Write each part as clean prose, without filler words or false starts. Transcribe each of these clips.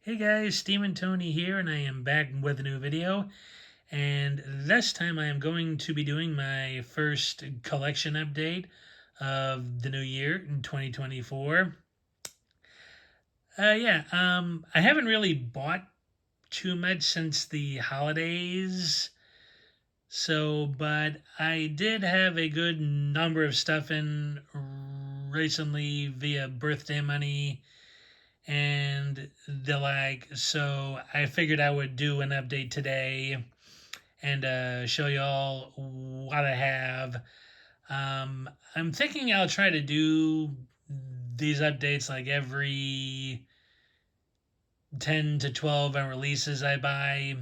Hey guys, Steve and Tony here, and I am back with a new video. And this time I am going to be doing my first collection update of the new year in 2024. I haven't really bought too much since the holidays. But I did have a good number of stuff in recently via birthday money and the like. So I figured I would do an update today and show y'all what I have. I'm thinking I'll try to do these updates like every 10 to 12 releases I buy.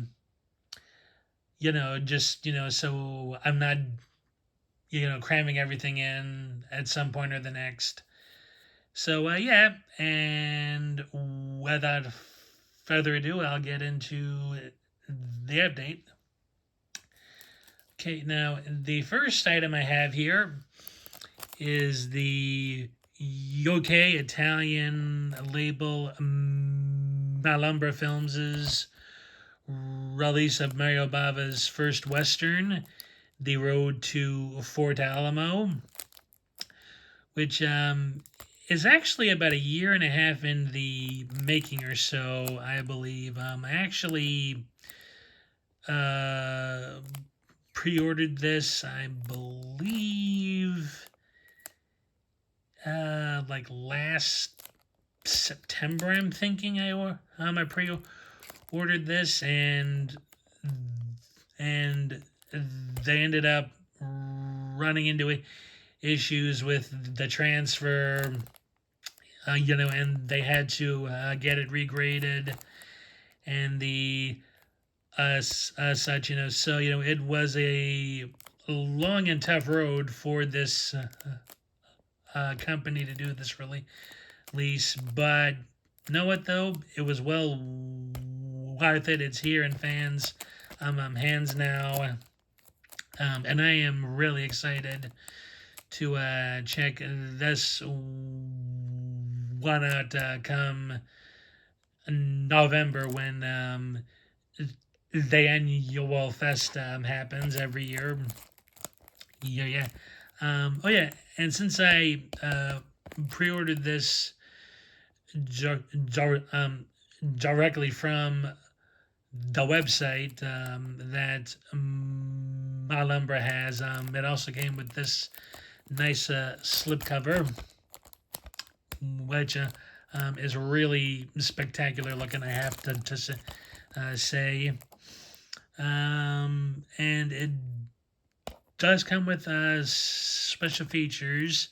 So I'm not, cramming everything in at some point or the next. And without further ado, I'll get into the update. Okay, now the first item I have here is the UK Italian label Malumbra Films' release of Mario Bava's first Western, The Road to Fort Alamo, which is actually about a year and a half in the making or so, I believe. I actually uh, pre-ordered this, I believe, like last September. I'm thinking I pre-ordered this, and they ended up running into issues with the transfer, and they had to get it regraded, and the such, so it was a long and tough road for this company to do this release. But you know what though, it was well worth it. It's here in hands now, and I am really excited to check this one out come November when the annual fest happens every year. Yeah, yeah. Oh yeah, and since I pre-ordered this directly from the website that Malumbra has, it also came with this nice slipcover, which is really spectacular looking, I have to say. And it does come with special features.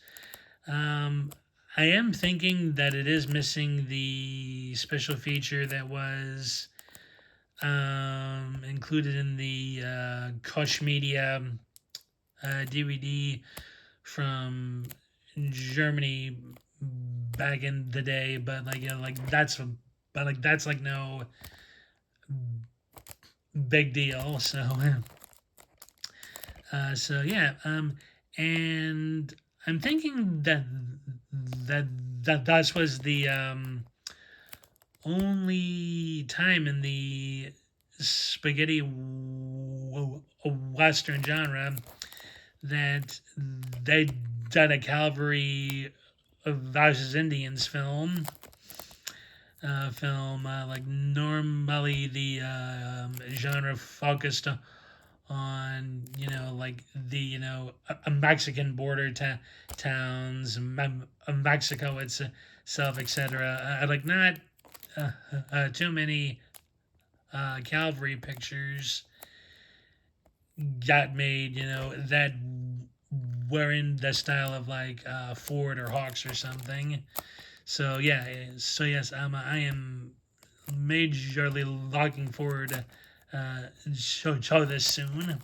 I am thinking that it is missing the special feature that was included in the Koch Media DVD from Germany back in the day, but that's like no big deal. And I'm thinking that was the only time in the spaghetti western genre that they did a Calvary versus Indians like normally the genre focused on like the Mexican border towns, Mexico itself, etc. Like not too many Calvary pictures got made, that were in the style of like Ford or Hawks or something. I am majorly looking forward to show this soon.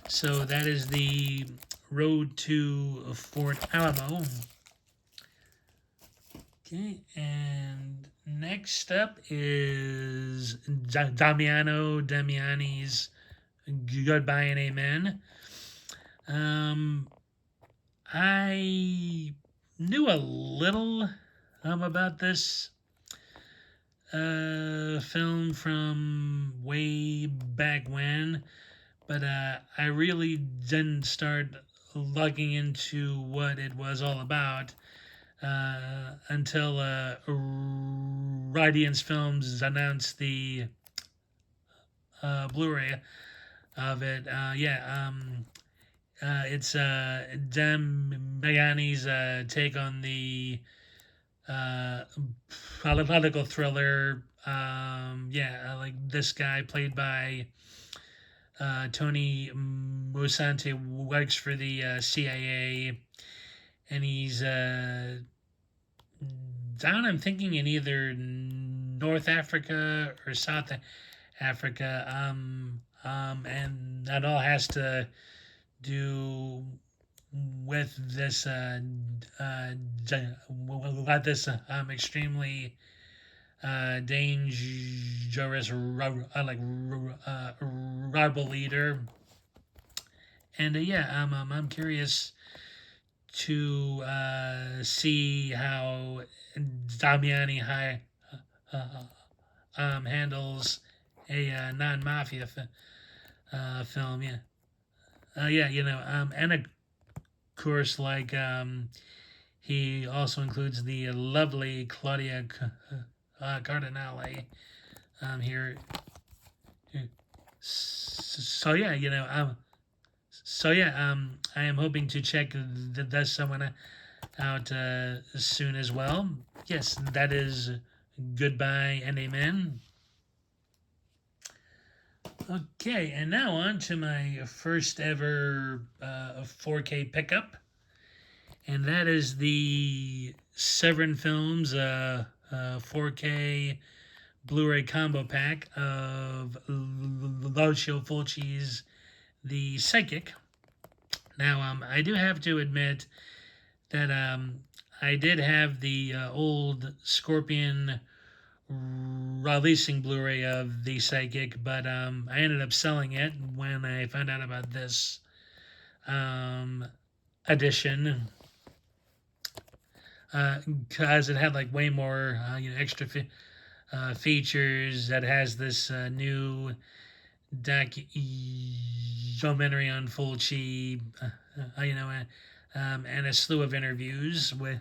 So that is the Road to Fort Alamo. Okay, and next up is Damiano Damiani's Goodbye and Amen. I knew a little about this film from way back when, but I really didn't start looking into what it was all about until Radiance Films announced the Blu-ray of it. It's Dan Magani's take on the political thriller. Like this guy played by Tony Musante works for the CIA, and he's down. I'm thinking in either North Africa or South Africa. And that all has to do with this extremely dangerous rebel leader. And I'm curious to see how Damiani handles a non-mafia film. And of course, like he also includes the lovely Claudia Cardinale here. So yeah, I am hoping to check this someone out soon as well. Yes, that is goodbye and amen. Okay, and now on to my first ever 4K pickup, and that is the Severin Films 4K Blu-ray combo pack of Lucio Fulci's The Psychic. Now, I do have to admit that I did have the old Scorpion releasing Blu-ray of The Psychic, but I ended up selling it when I found out about this edition, because it had like way more extra features. That has this new documentary on Fulci, and a slew of interviews with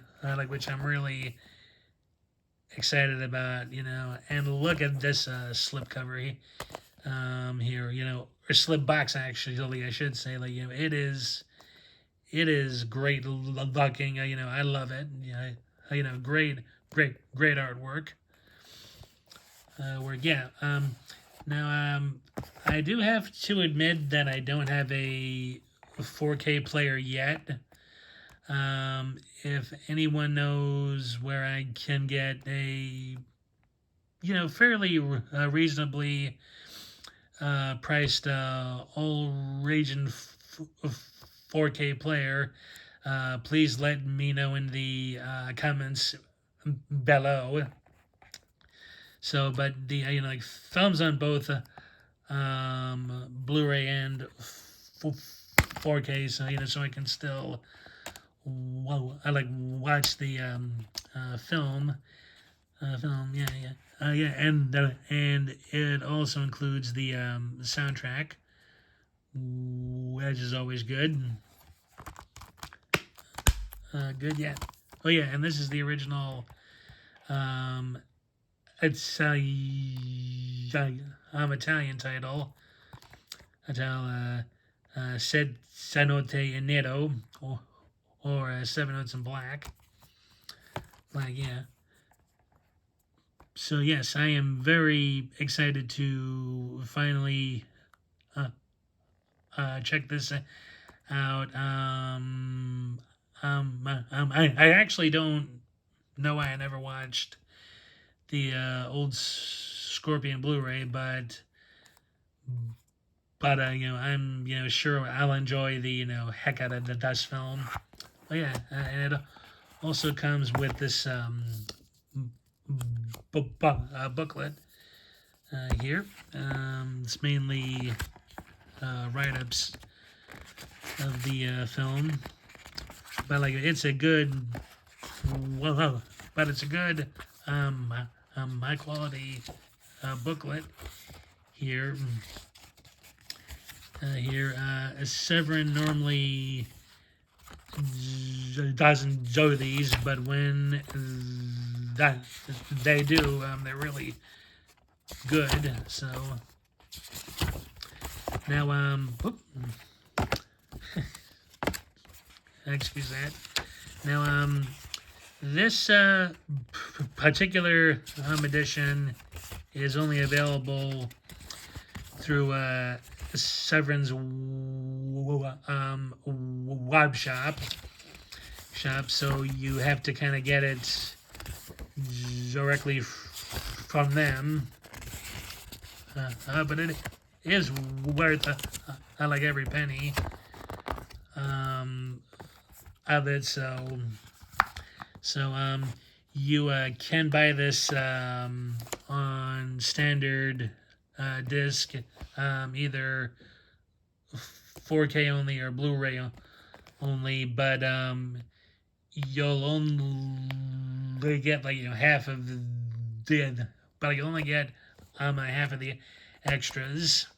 which I'm really excited about, and look at this slipcover here, or slip box actually, I should say, it is great looking, I love it, great artwork. Now I do have to admit that I don't have a 4K player yet. If anyone knows where I can get a, fairly reasonably priced all-region 4K player, please let me know in the comments below. So, but the thumbs on both Blu-ray and 4K, so I can still watch the film. And it also includes the soundtrack, which is always good. Good, yeah. Oh yeah, and this is the original. It's Italian title. Sei Note in Nero, or 7 Notes in Black. So yes, I am very excited to finally check this out. I actually don't know why I never watched the old Scorpion Blu-ray, but I'm sure I'll enjoy the heck out of the Dust film. And it also comes with this booklet here. It's mainly write-ups of the film, but it's a good high quality booklet here. Severin normally doesn't do these, but when that they do, they're really good. So now, excuse that. Now, this particular edition is only available through Severin's web shop. So you have to kind of get it directly from them. But it is worth like every penny of it. So you can buy this on standard disc, either 4K only or Blu-ray only, but you'll only get like half of but you'll only get half of the extras.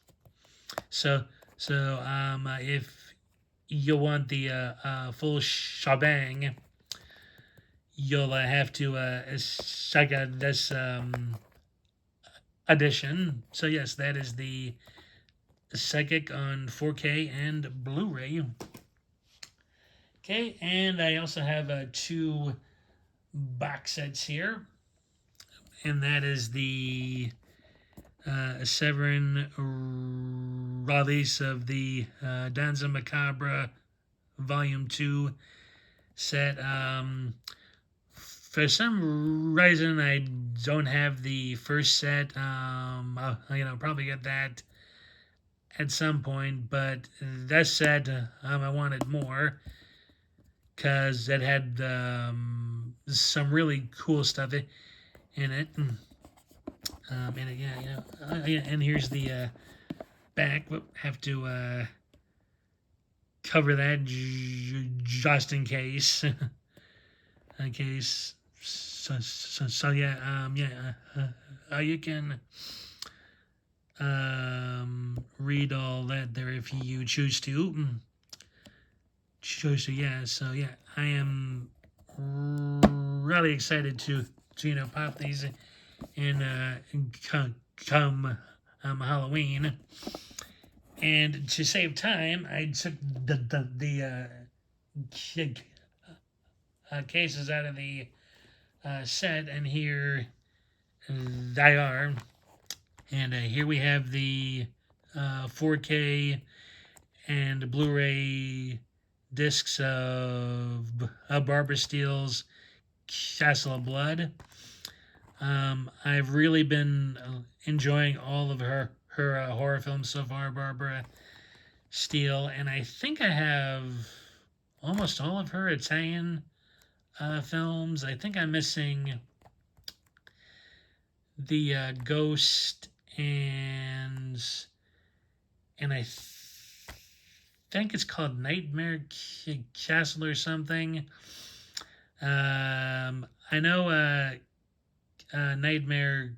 So if you want the full shebang, you'll have to check out this edition. So yes, that is the Psychic on 4K and Blu-ray. Okay, and I also have 2 box sets here, and that is the Severin release of the Danza Macabre Volume 2 set. For some reason, I don't have the first set. I'll probably get that at some point, but that set I wanted more because it had some really cool stuff in it. And here's the back. We'll have to cover that just in case. In case. You can read all that there if you choose to. I am really excited to pop these in come Halloween. And to save time, I took the cases out of the set, and here they are. And here we have the 4K and Blu-ray discs of Barbara Steele's Castle of Blood. I've really been enjoying all of her horror films so far, Barbara Steele, and I think I have almost all of her Italian films. I think I'm missing the Ghost and I think it's called Nightmare Castle or something. I know Nightmare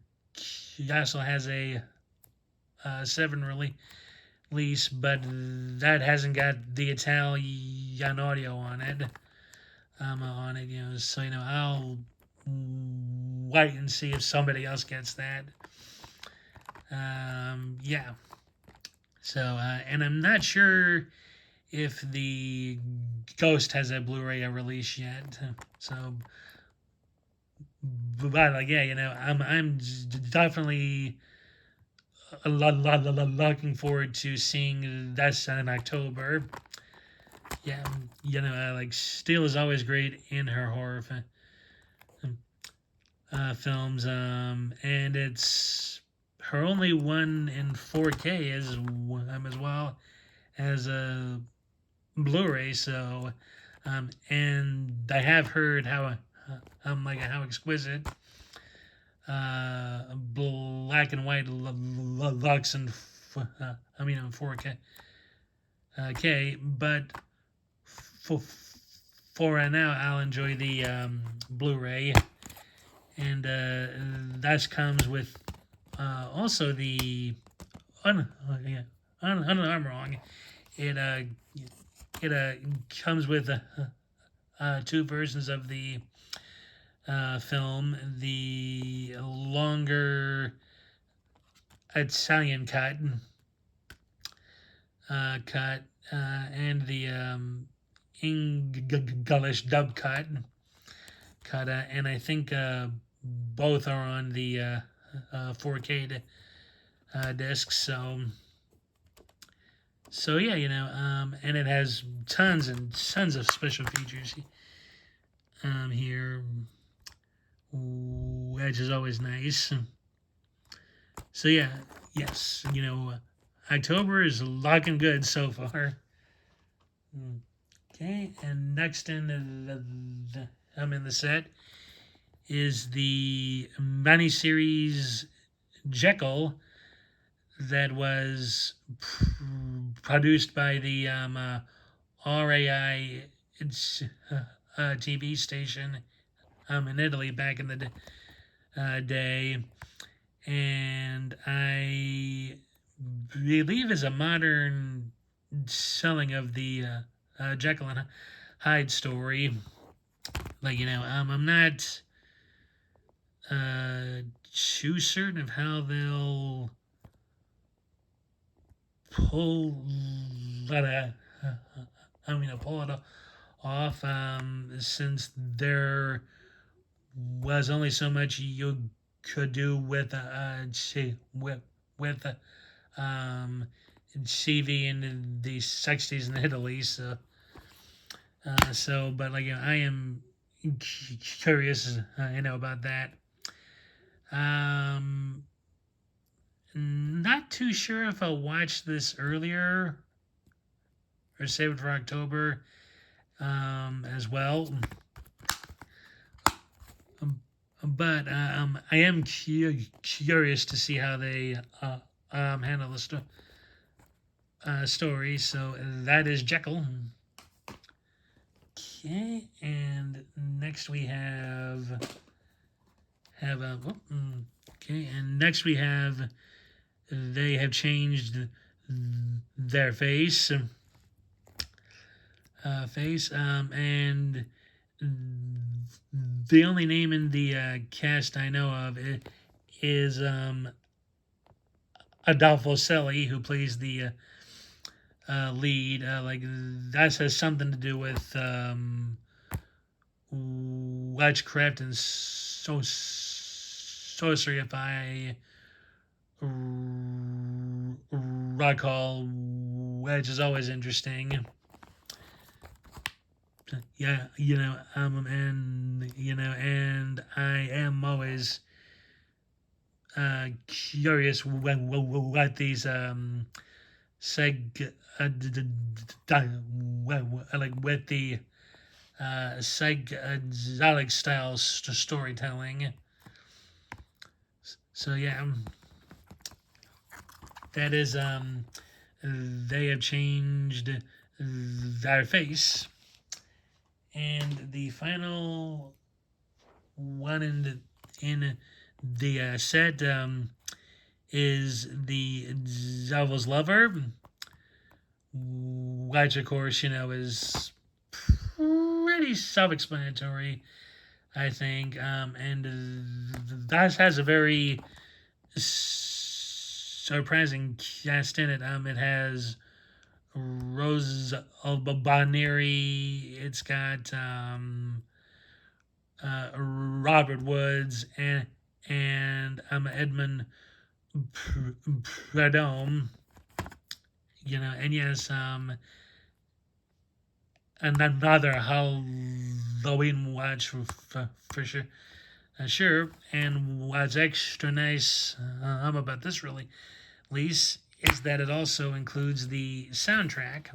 Castle has a 7 release, but that hasn't got the Italian audio on it. So I'll wait and see if somebody else gets that. So and I'm not sure if the Ghost has a Blu-ray release yet. So, but I'm definitely looking forward to seeing that in October. Yeah, Steele is always great in her horror films, and it's her only one in 4K as well as a Blu-ray. So, and I have heard how exquisite black and white looks in 4K. But for right now, I'll enjoy the Blu-ray, and that comes with also the yeah, I'm wrong. It comes with two versions of the film: the longer Italian and the English dub cut, and I think both are on the 4K discs. So yeah, and it has tons and tons of special features here, which is always nice. So yeah, yes, October is looking good so far. Okay, and next in the set is the miniseries Jekyll that was produced by the RAI TV station in Italy back in the day, and I believe is a modern selling of the Jekyll and Hyde story. Like, I'm not too certain of how they'll pull that. Pull it off. Since there was only so much you could do with CV in the '60s in Italy. But I am curious, about that. Not too sure if I'll watch this earlier or save it for October, as well. But I am curious to see how they handle the story. So that is Jekyll. Okay, and next we have okay, and next we have they have changed their face, and the only name in the cast I know of is Adolfo Celli, who plays the lead. That has something to do with witchcraft and sorcery, if I recall, which is always interesting. Yeah, and I am always curious what these with the psychedelic style storytelling. So yeah, that is they have changed their face, and the final one in the set is the Devil's Lover, which of course is pretty self-explanatory, I think, and that has a very surprising cast in it. It has Rose Boneri. It's got Robert Woods and Edmund Pradome. And yes, another Halloween watch for sure. Sure, and what's extra nice about this release is that it also includes the soundtrack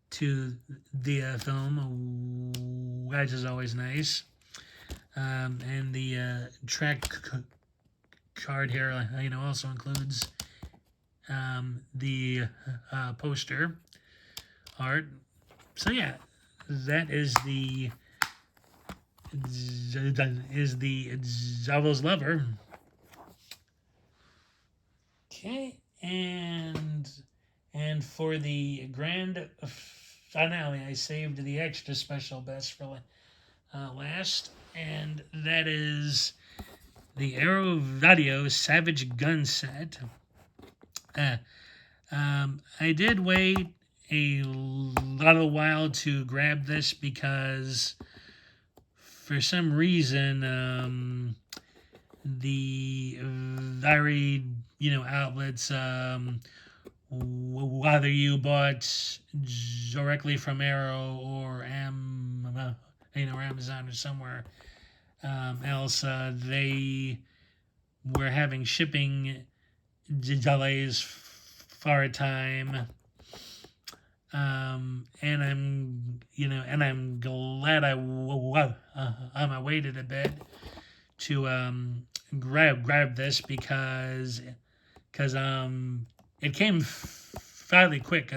to the film, which is always nice. And the track card here, also includes the poster art. So yeah, that is the is the Devil's Lover. Okay, and for the grand finale, I saved the extra special best for last, and that is the Aero Video Savage Gun set. I did wait a little while to grab this because for some reason the very outlets, whether you bought directly from Arrow or Amazon or somewhere else, they were having shipping delays for a time. And I'm glad I waited a bit to grab this because it came fairly quick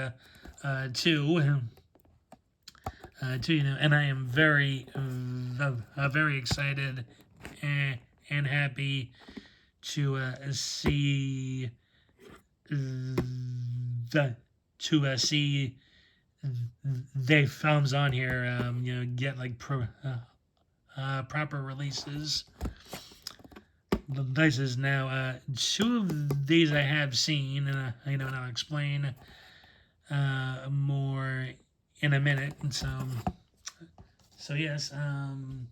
too. And I am very excited and happy to see they films on here get like proper releases. Now, two of these I have seen, and and I'll explain more in a minute. And so yes, and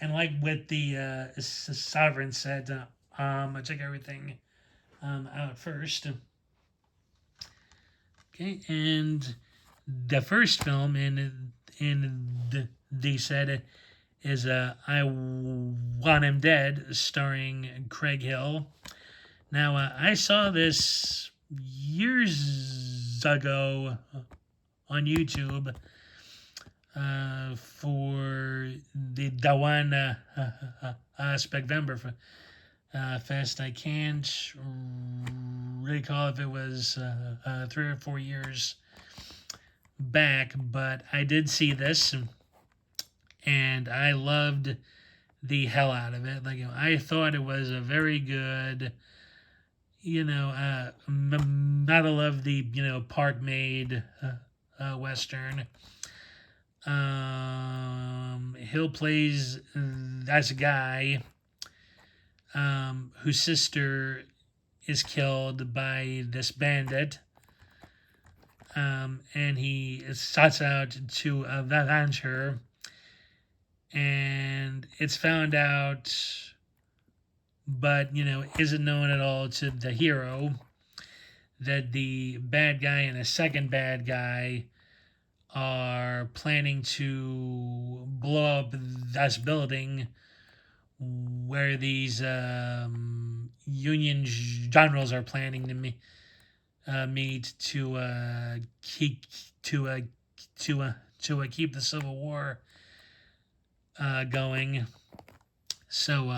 like with the Sovereign set, I check everything out first. Okay, and the first film in the set is I Want Him Dead, starring Craig Hill. Now, I saw this years ago on YouTube for the one Specvember Fest. I can't recall if it was 3 or 4 years back, but I did see this, and I loved the hell out of it. Like, I thought it was a very good, model of the, park made Western. Hill plays as a guy whose sister is killed by this bandit. And he sets out to avenge her. And it's found out, but, isn't known at all to the hero, that the bad guy and the second bad guy are planning to blow up this building where these Union generals are planning to meet to keep the Civil War going. So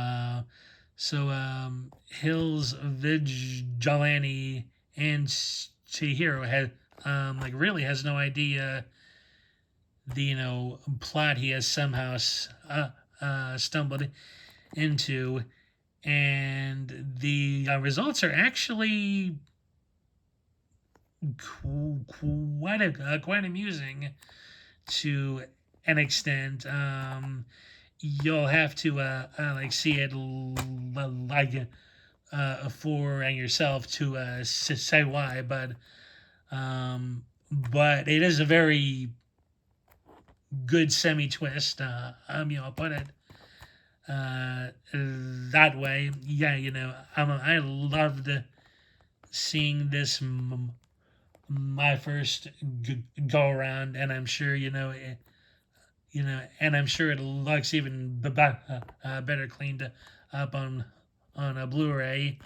Hill's vigilante and Chihiro really has no idea the plot he has somehow stumbled into, and the results are actually quite amusing to an extent. You'll have to see it for yourself to say why, but it is a very good semi twist. I'll put it that way. Yeah, I loved seeing this my first go around, and I'm sure and I'm sure it looks even better cleaned up on a Blu-ray,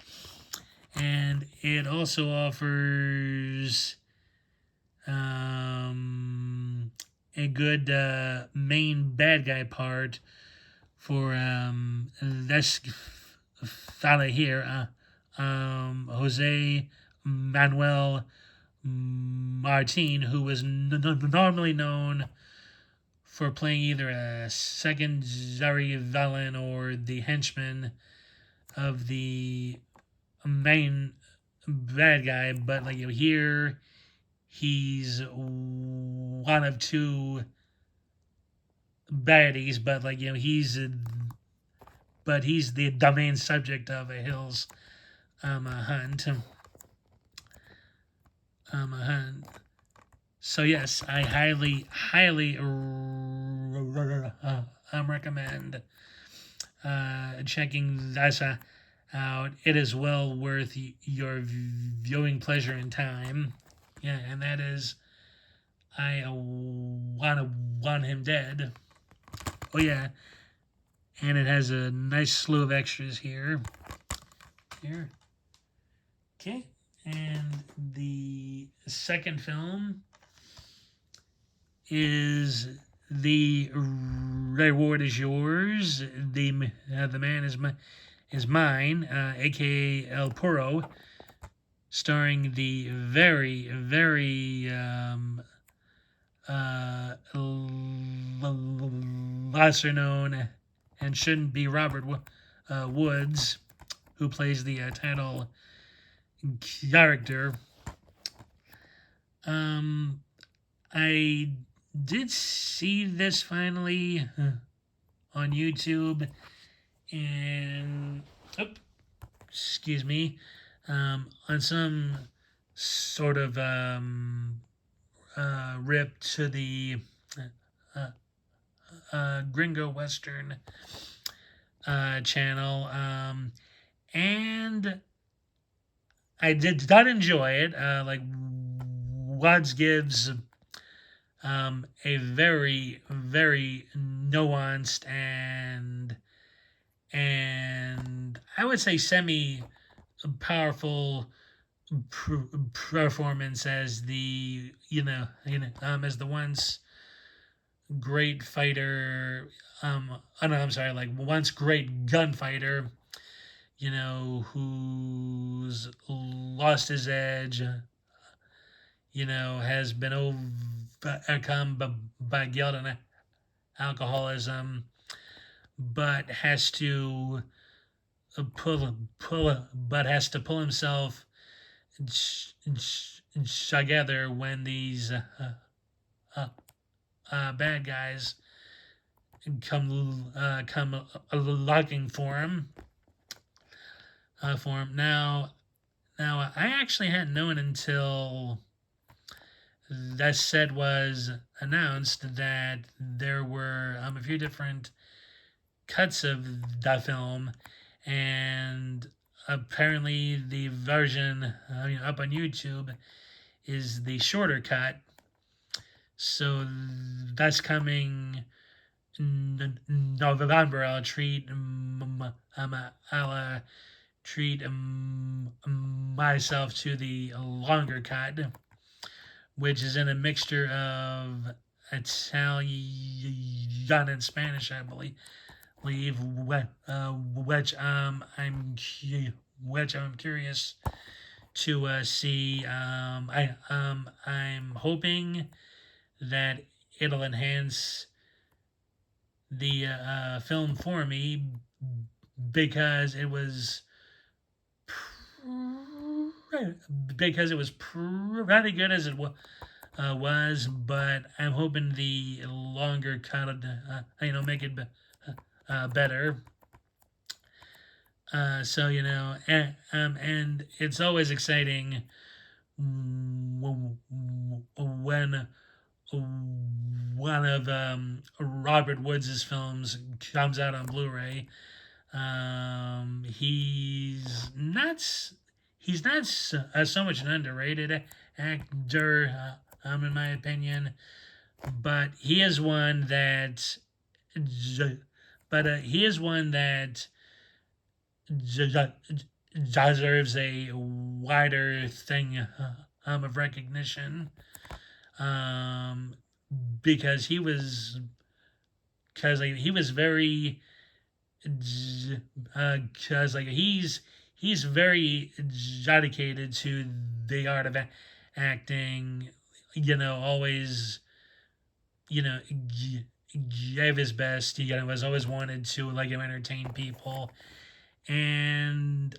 and it also offers a good main bad guy part for this fella here, Jose Manuel Martin, who was normally known for playing either a secondary villain or the henchman of the main bad guy. But like here, he's one of two baddies, but like he's the main subject of a Hills hunt. A hunt. So yes, I highly recommend checking this out. It is well worth your viewing pleasure and time. Yeah, and that is I want him dead. Oh yeah, and it has a nice slew of extras here. Okay, and the second film is The Reward Is Yours. The man is mine, aka El Puro, starring the very lesser known and shouldn't be Robert Woods, who plays the title character. I did see this finally on YouTube, and excuse me, on some sort of rip to the Gringo Western channel, and I did not enjoy it. Like Wads gives a very nuanced and I would say semi powerful performance as the as the once great fighter. Oh no, I'm sorry, like once great gunfighter. Who's lost his edge. Has been overcome by guilt and alcoholism, but has to has to pull himself together when these bad guys come looking for him. Now, I actually hadn't known until that set was announced that there were a few different cuts of the film, and apparently the version up on YouTube is the shorter cut. So that's coming November. I'll treat myself to the longer cut, which is in a mixture of Italian and Spanish, I believe. Which I'm curious to see. I'm hoping that it'll enhance the film for me, because it was pretty good as it was, but I'm hoping the longer cut make it better. So and it's always exciting when one of Robert Woods' films comes out on Blu-ray. He's not so much an underrated actor, in my opinion, but he is one that deserves a wider thing of recognition, because he was very because he's very dedicated to the art of acting. Always gave his best. He was always wanted to entertain people, and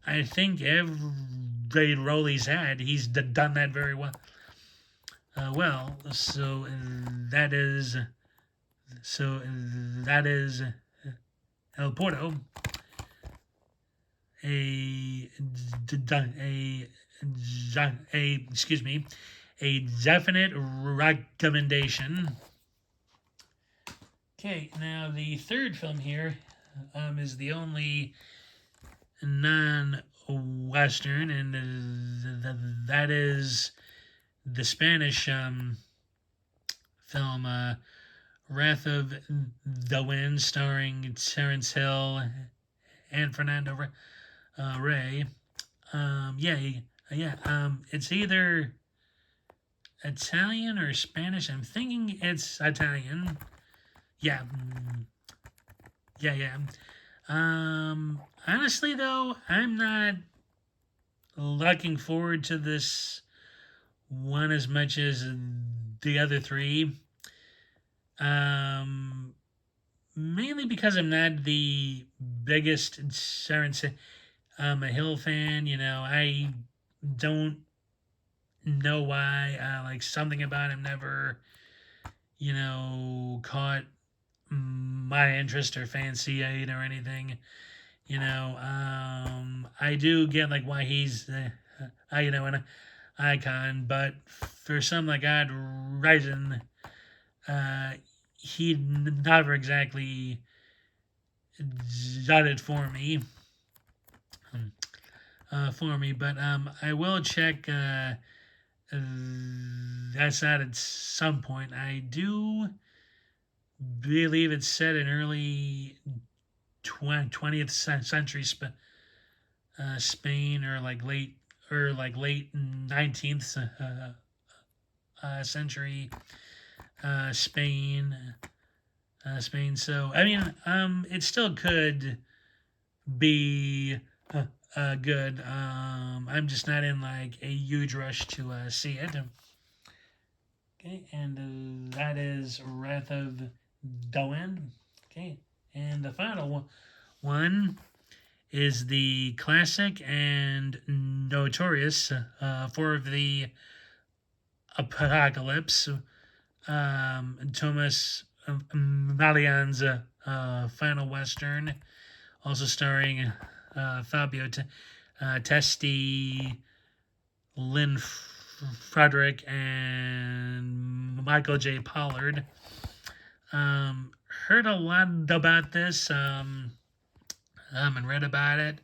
I think every role he's had, he's done that very well. So that is El Porto, a a excuse me, a definite recommendation. Okay, now the third film here is the only non-Western, and that is the Spanish film Wrath of the Wind, starring Terence Hill and Fernando Rey. It's either Italian or Spanish. I'm thinking it's Italian. Yeah, yeah. Honestly, though, I'm not looking forward to this one as much as the other three. Mainly because I'm not the biggest Terence Hill fan. I don't know why. Like something about him never, caught my interest or fancy it or anything. I do get like why he's, an icon, but for some like odd reason, uh, he never exactly done it for me. But I will check that's out at some point. I do believe it's set in early 20th century Spain, or late 19th century Spain. Spain. So I mean, it still could be good. I'm just not in like a huge rush to see it. Okay, and that is Wrath of the Wind. Okay, and the final one is the classic and notorious for the Apocalypse, Thomas Malian's final western, also starring Fabio Testi, Lynn Frederick, and Michael J. Pollard. Heard a lot about this and read about it.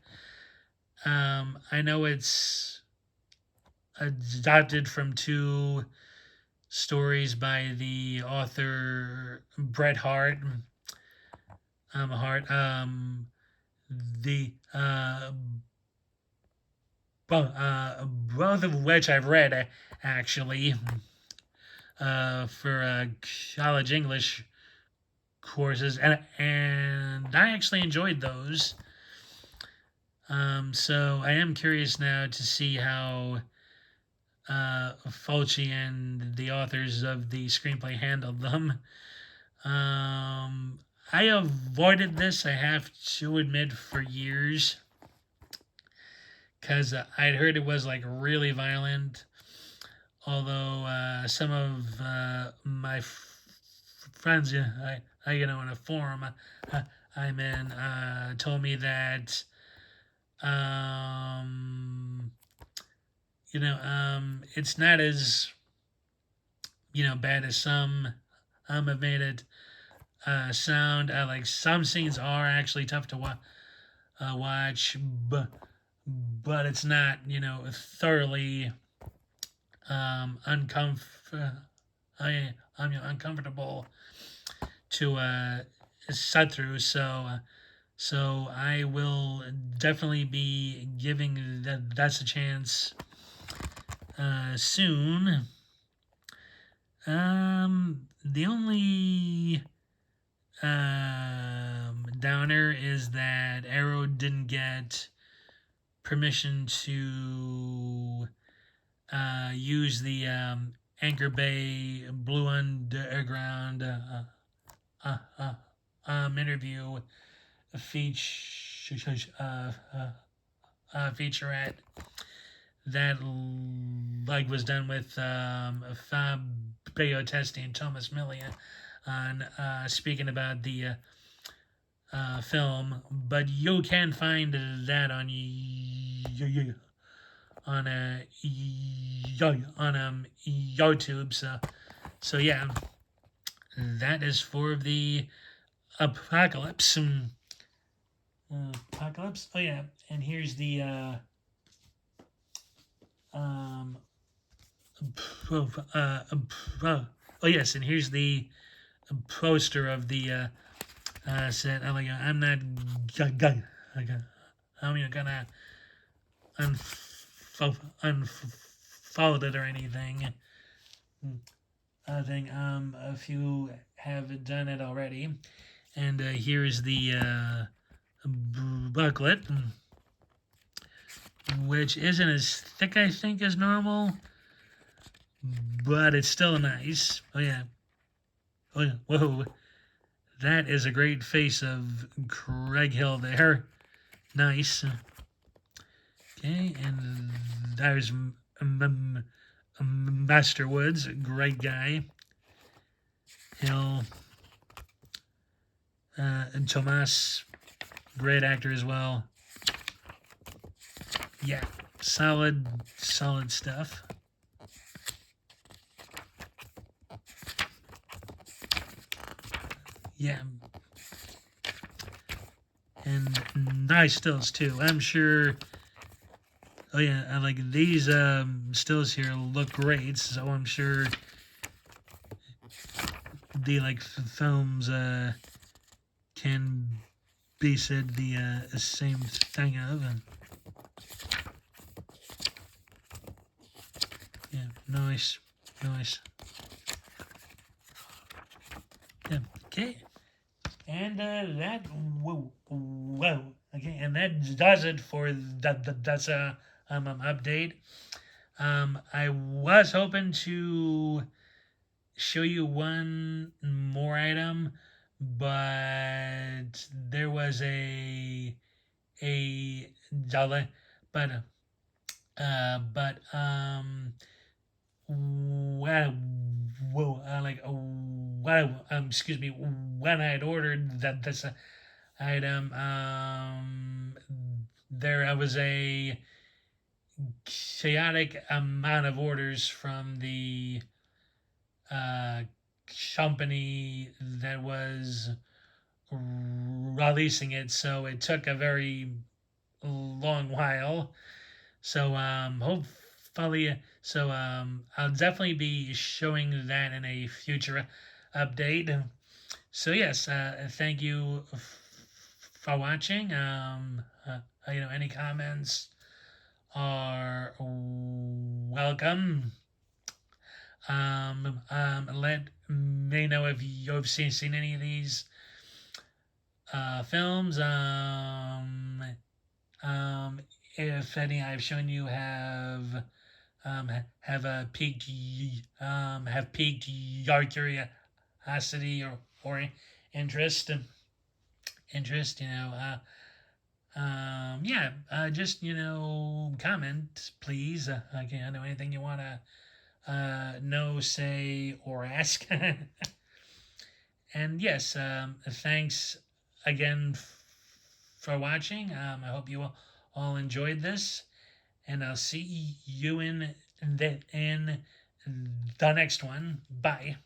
I know it's adapted from two stories by the author Bret Hart. The both of which I've read actually for college English courses, and I actually enjoyed those. So I am curious now to see how Fulci and the authors of the screenplay handled them. I avoided this, I have to admit, for years, because I'd heard it was like really violent. Although some of my friends, in a forum I'm in, told me that it's not as bad as some have made it sound. Like some scenes are actually tough to watch, but it's not thoroughly uncomfortable to sit through. So I will definitely be giving that's a chance soon. The only downer is that Arrow didn't get permission to use the Anchor Bay Blue Underground interview featurette that was done with Fabio Testi and Thomas Millian on speaking about the film, but you can find that on YouTube. So yeah, that is for the apocalypse. Apocalypse. Oh yeah, and here's the um. Oh yes, and here's the poster of the set. I'm not gonna. I'm not gonna unfold it or anything. I think a few have done it already, and here's the booklet, which isn't as thick, I think, as normal, but it's still nice. Oh yeah. Oh yeah. Whoa. That is a great face of Craig Hill there. Nice. Okay, and there's Master Woods, great guy. Hill. And Tomas, great actor as well. Yeah, solid stuff. Yeah. And nice stills too. I'm sure. Oh yeah, I like these stills here look great, so I'm sure the films can be said the same thing of. And yeah, nice. Yeah, okay. And that whoa. Okay, and that does it for that's a update. I was hoping to show you one more item, but there was a dollar, but well, excuse me, when I had ordered this item, there was a chaotic amount of orders from the uh, company that was releasing it, so it took a very long while. So hopefully, I'll definitely be showing that in a future update. So yes, thank you for watching. Any comments are welcome. Let me know if you've seen any of these films. If any I've shown you have piqued your curiosity or interest. Yeah, just comment, please. I know anything you want to know, say, or ask. And yes, thanks again for watching. I hope you all enjoyed this, and I'll see you in the next one. Bye.